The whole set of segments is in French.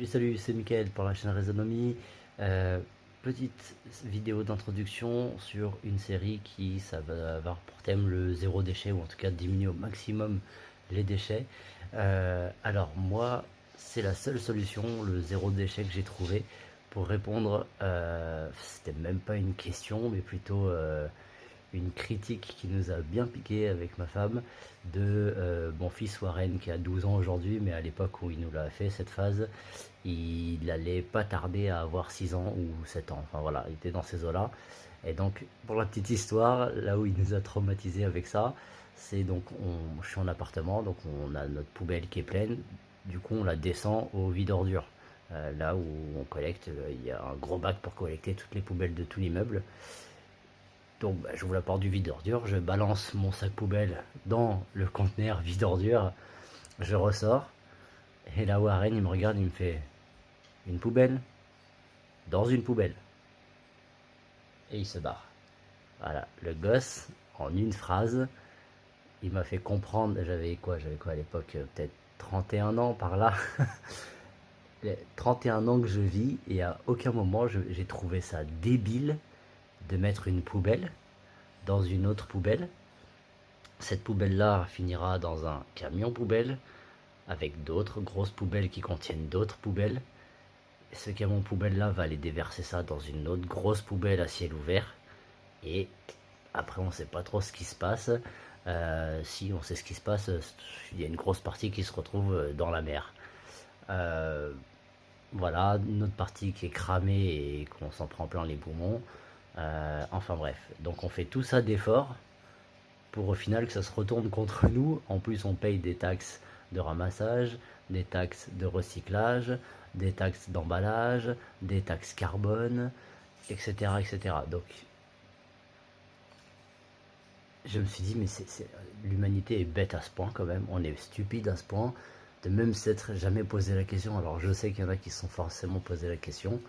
Salut, c'est Mickaël pour la chaîne Raisonomie. Petite vidéo d'introduction sur une série qui ça va avoir pour thème le zéro déchet, ou en tout cas diminuer au maximum les déchets. Alors moi, c'est la seule solution, le zéro déchet que j'ai trouvé pour répondre, c'était même pas une question, mais plutôt une critique qui nous a bien piqué avec ma femme de mon fils Warren qui a 12 ans aujourd'hui, mais à l'époque où il nous l'a fait cette phase, il allait pas tarder à avoir 6 ans ou 7 ans, enfin voilà, il était dans ces eaux-là. Et donc pour la petite histoire, là où il nous a traumatisé avec ça, c'est donc je suis en appartement, donc on a notre poubelle qui est pleine, du coup on la descend au vide ordure. Là où on collecte, il y a un gros bac pour collecter toutes les poubelles de tout l'immeuble. Donc j'ouvre la porte du vide ordure, je balance mon sac poubelle dans le conteneur vide ordure, je ressors, et là Warren il me regarde, il me fait une poubelle dans une poubelle. Et il se barre. Voilà, le gosse, en une phrase, il m'a fait comprendre, j'avais quoi à l'époque, peut-être 31 ans par là. 31 ans que je vis, et à aucun moment j'ai trouvé ça débile de mettre une poubelle dans une autre poubelle. Cette poubelle-là finira dans un camion poubelle, avec d'autres grosses poubelles qui contiennent d'autres poubelles. Et ce camion poubelle-là va aller déverser ça dans une autre grosse poubelle à ciel ouvert. Et après, on ne sait pas trop ce qui se passe. Si on sait ce qui se passe, il y a une grosse partie qui se retrouve dans la mer. Voilà, une autre partie qui est cramée et qu'on s'en prend plein les poumons. Enfin bref, donc on fait tout ça d'efforts pour au final que ça se retourne contre nous. En plus, on paye des taxes de ramassage, des taxes de recyclage, des taxes d'emballage, des taxes carbone, etc., etc. Donc, je me suis dit, mais l'humanité est bête à ce point quand même, on est stupide à ce point de même s'être jamais posé la question. Alors je sais qu'il y en a qui se sont forcément posé la question.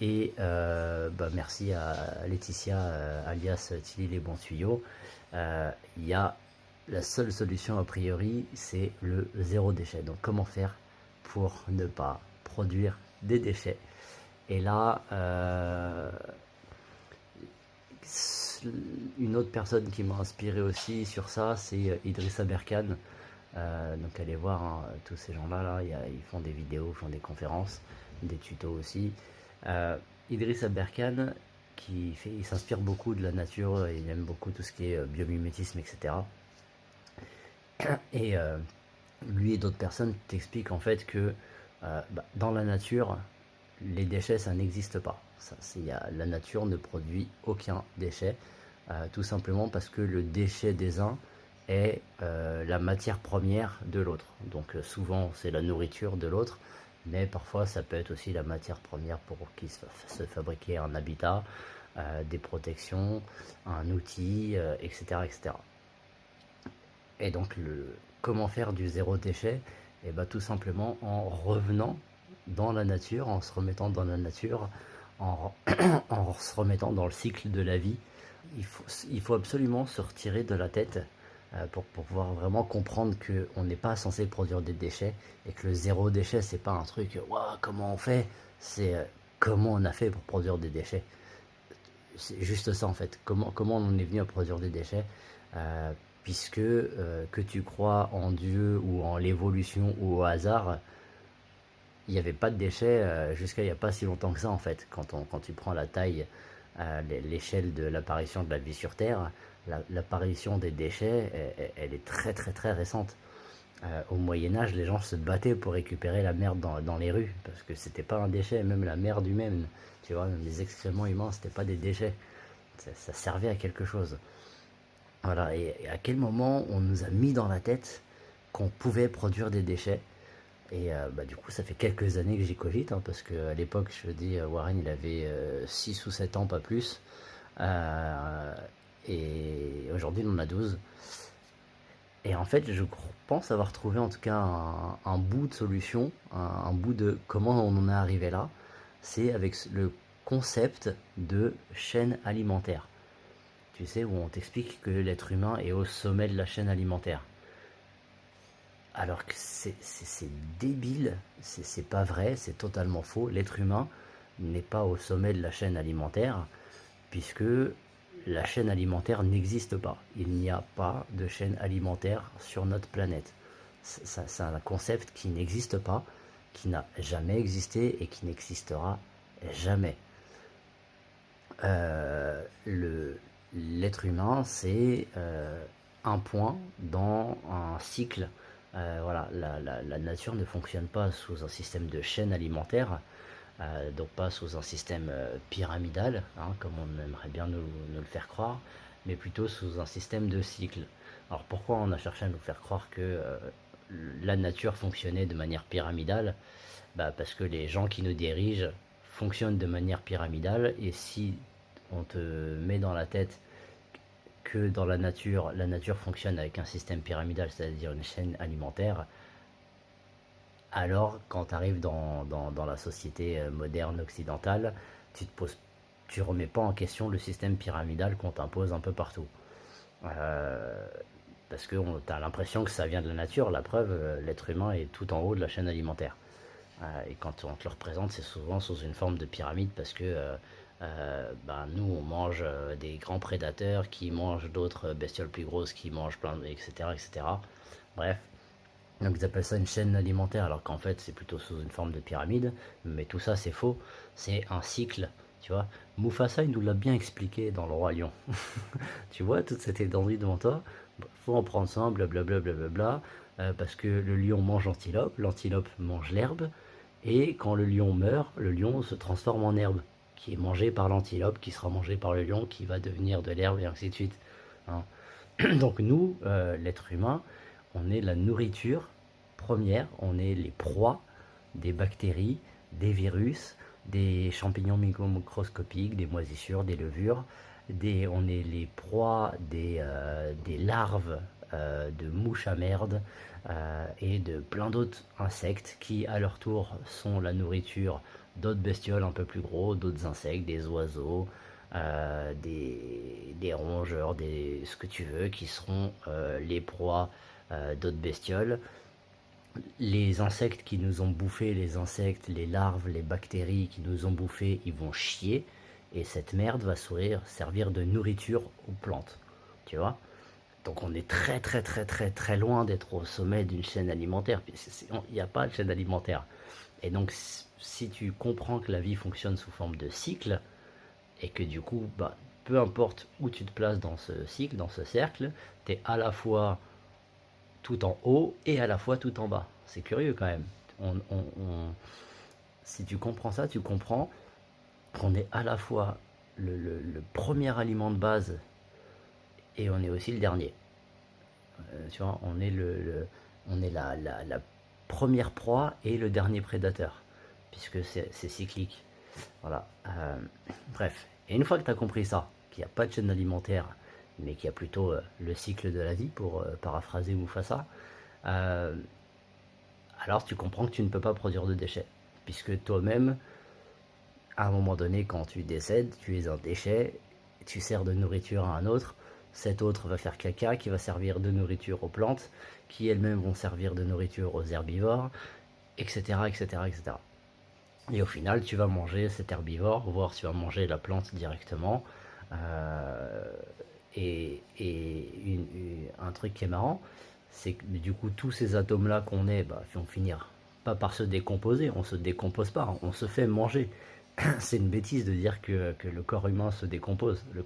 Et merci à Laetitia, alias Tilly les bons tuyaux. Il y a la seule solution a priori, c'est le zéro déchet. Donc comment faire pour ne pas produire des déchets? Et là, une autre personne qui m'a inspiré aussi sur ça, c'est Idrissa Berkane. Donc allez voir hein, tous ces gens-là, ils font des vidéos, ils font des conférences, des tutos aussi. Idrissa Berkane, il s'inspire beaucoup de la nature, il aime beaucoup tout ce qui est biomimétisme, etc. Et lui et d'autres personnes t'expliquent en fait que dans la nature, les déchets, ça n'existe pas. La nature ne produit aucun déchet, tout simplement parce que le déchet des uns est la matière première de l'autre. Donc souvent, c'est la nourriture de l'autre, mais parfois, ça peut être aussi la matière première pour qu'il se fabriquer un habitat, des protections, un outil, etc., etc. Et donc, comment faire du zéro déchet? Et bah, tout simplement en revenant dans la nature, en se remettant dans la nature, en, en se remettant dans le cycle de la vie. Il faut absolument se retirer de la tête pour pouvoir vraiment comprendre qu'on n'est pas censé produire des déchets et que le zéro déchet, c'est pas un truc, waouh, comment on fait? C'est comment on a fait pour produire des déchets. C'est juste ça en fait. Comment on en est venu à produire des déchets, puisque que tu crois en Dieu ou en l'évolution ou au hasard, il n'y avait pas de déchets jusqu'à il n'y a pas si longtemps que ça en fait. Quand tu prends la taille, l'échelle de l'apparition de la vie sur Terre, l'apparition des déchets, elle est très très très récente. Au Moyen-Âge, les gens se battaient pour récupérer la merde dans les rues, parce que c'était pas un déchet, même la merde humaine, tu vois, même les excréments humains, c'était pas des déchets. Ça servait à quelque chose. Voilà, et à quel moment on nous a mis dans la tête qu'on pouvait produire des déchets? Et du coup, ça fait quelques années que j'y cogite, hein, parce qu'à l'époque, je dis, Warren, il avait 6 ou 7 ans, pas plus. Et aujourd'hui, il en a 12. Et en fait, je pense avoir trouvé en tout cas un bout de solution, un bout de comment on en est arrivé là. C'est avec le concept de chaîne alimentaire. Tu sais, où on t'explique que l'être humain est au sommet de la chaîne alimentaire. Alors que c'est débile, c'est pas vrai, c'est totalement faux. L'être humain n'est pas au sommet de la chaîne alimentaire, puisque la chaîne alimentaire n'existe pas. Il n'y a pas de chaîne alimentaire sur notre planète. C'est un concept qui n'existe pas, qui n'a jamais existé et qui n'existera jamais. L'être humain, c'est un point dans un cycle. Voilà, la nature ne fonctionne pas sous un système de chaîne alimentaire, donc pas sous un système pyramidal, hein, comme on aimerait bien nous le faire croire, mais plutôt sous un système de cycle. Alors pourquoi on a cherché à nous faire croire que la nature fonctionnait de manière pyramidale? Parce que les gens qui nous dirigent fonctionnent de manière pyramidale, et si on te met dans la tête que dans la nature fonctionne avec un système pyramidal, c'est-à-dire une chaîne alimentaire, alors quand tu arrives dans la société moderne occidentale, tu remets pas en question le système pyramidal qu'on t'impose un peu partout. Parce que tu as l'impression que ça vient de la nature. La preuve, l'être humain est tout en haut de la chaîne alimentaire. Et quand on te le représente, c'est souvent sous une forme de pyramide, parce que nous, on mange des grands prédateurs qui mangent d'autres bestioles plus grosses, qui mangent plein, etc., etc. Bref, donc ils appellent ça une chaîne alimentaire, alors qu'en fait c'est plutôt sous une forme de pyramide. Mais tout ça c'est faux, c'est un cycle, tu vois. Mufasa il nous l'a bien expliqué dans Le Roi Lion. Tu vois toute cette étendue devant toi, faut en prendre soin, blablabla, blablabla, parce que le lion mange l'antilope mange l'herbe, et quand le lion meurt, le lion se transforme en herbe, qui est mangé par l'antilope, qui sera mangé par le lion, qui va devenir de l'herbe, et ainsi de suite, hein. Donc nous, l'être humain, on est la nourriture première, on est les proies des bactéries, des virus, des champignons microscopiques, des moisissures, des levures, on est les proies des larves de mouches à merde, et de plein d'autres insectes qui à leur tour sont la nourriture d'autres bestioles un peu plus gros, d'autres insectes, des oiseaux, des rongeurs, ce que tu veux, qui seront les proies d'autres bestioles. Les insectes qui nous ont bouffés, les insectes, les larves, les bactéries qui nous ont bouffés, ils vont chier, et cette merde va servir de nourriture aux plantes, tu vois. Donc on est très très très très très loin d'être au sommet d'une chaîne alimentaire. Il n'y a pas de chaîne alimentaire. Et donc si tu comprends que la vie fonctionne sous forme de cycle, et que du coup, peu importe où tu te places dans ce cycle, dans ce cercle, tu es à la fois tout en haut et à la fois tout en bas. C'est curieux quand même. Si tu comprends ça, tu comprends qu'on est à la fois le premier aliment de base, et on est aussi le dernier. Tu vois, on est, on est la première proie et le dernier prédateur, puisque c'est cyclique. Voilà. Bref. Et une fois que tu as compris ça, qu'il n'y a pas de chaîne alimentaire, mais qu'il y a plutôt le cycle de la vie, pour paraphraser Mufasa, alors tu comprends que tu ne peux pas produire de déchets. Puisque toi-même, à un moment donné, quand tu décèdes, tu es un déchet, tu sers de nourriture à un autre, cet autre va faire caca, qui va servir de nourriture aux plantes, qui elles-mêmes vont servir de nourriture aux herbivores, etc., etc., etc. Et au final, tu vas manger cet herbivore, voire tu vas manger la plante directement. Et un truc qui est marrant, c'est que du coup, tous ces atomes-là qu'on est, vont finir pas par se décomposer. On se décompose pas, on se fait manger. C'est une bêtise de dire que le corps humain se décompose. Il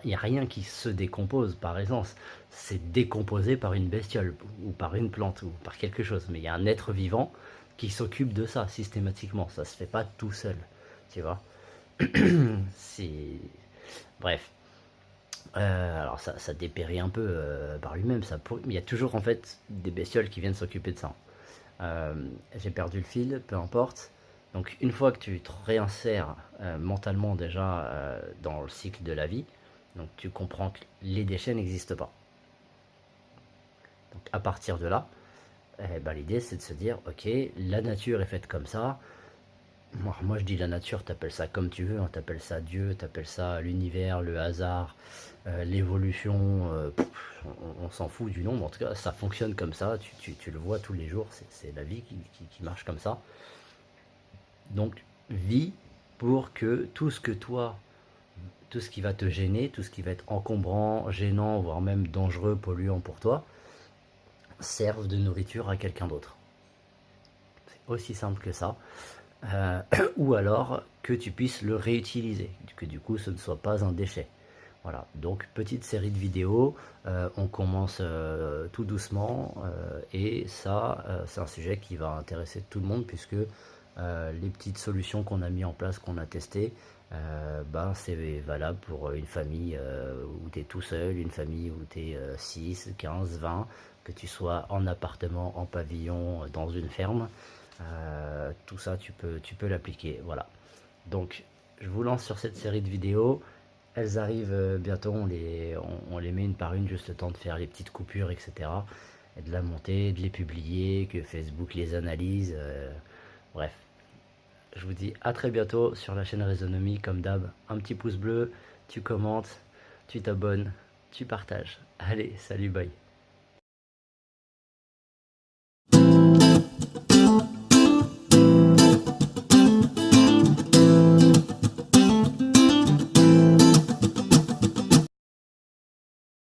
n'y a rien qui se décompose par essence. C'est décomposé par une bestiole, ou par une plante, ou par quelque chose. Mais il y a un être vivant qui s'occupe de ça systématiquement. Ça se fait pas tout seul, tu vois. C'est... Bref. Alors ça dépérit un peu par lui-même. Il y a toujours en fait des bestioles qui viennent s'occuper de ça. J'ai perdu le fil, peu importe. Donc une fois que tu te réinsères mentalement déjà dans le cycle de la vie, donc tu comprends que les déchets n'existent pas. Donc à partir de là, l'idée c'est de se dire, ok, la nature est faite comme ça, Moi, je dis la nature, t'appelles ça comme tu veux, hein, t'appelles ça Dieu, t'appelles ça l'univers, le hasard, l'évolution, on s'en fout du nom, en tout cas ça fonctionne comme ça, tu le vois tous les jours, c'est la vie qui marche comme ça. Donc vis pour que tout ce qui va te gêner, tout ce qui va être encombrant, gênant, voire même dangereux, polluant pour toi, serve de nourriture à quelqu'un d'autre. C'est aussi simple que ça. Euh, ou alors que tu puisses le réutiliser, que du coup ce ne soit pas un déchet. Voilà, donc petite série de vidéos, on commence tout doucement et ça c'est un sujet qui va intéresser tout le monde puisque les petites solutions qu'on a mis en place, qu'on a testées, ben, c'est valable pour une famille où tu es tout seul, une famille où tu es 6, 15, 20, que tu sois en appartement, en pavillon, dans une ferme, tout ça tu peux l'appliquer. Voilà, donc je vous lance sur cette série de vidéos. Elles arrivent bientôt, on les met une par une, juste le temps de faire les petites coupures, etc. Et de la monter, de les publier, que Facebook les analyse. Bref, je vous dis à très bientôt sur la chaîne Raisonomie, comme d'hab. Un petit pouce bleu, tu commentes, tu t'abonnes, tu partages. Allez, salut, bye.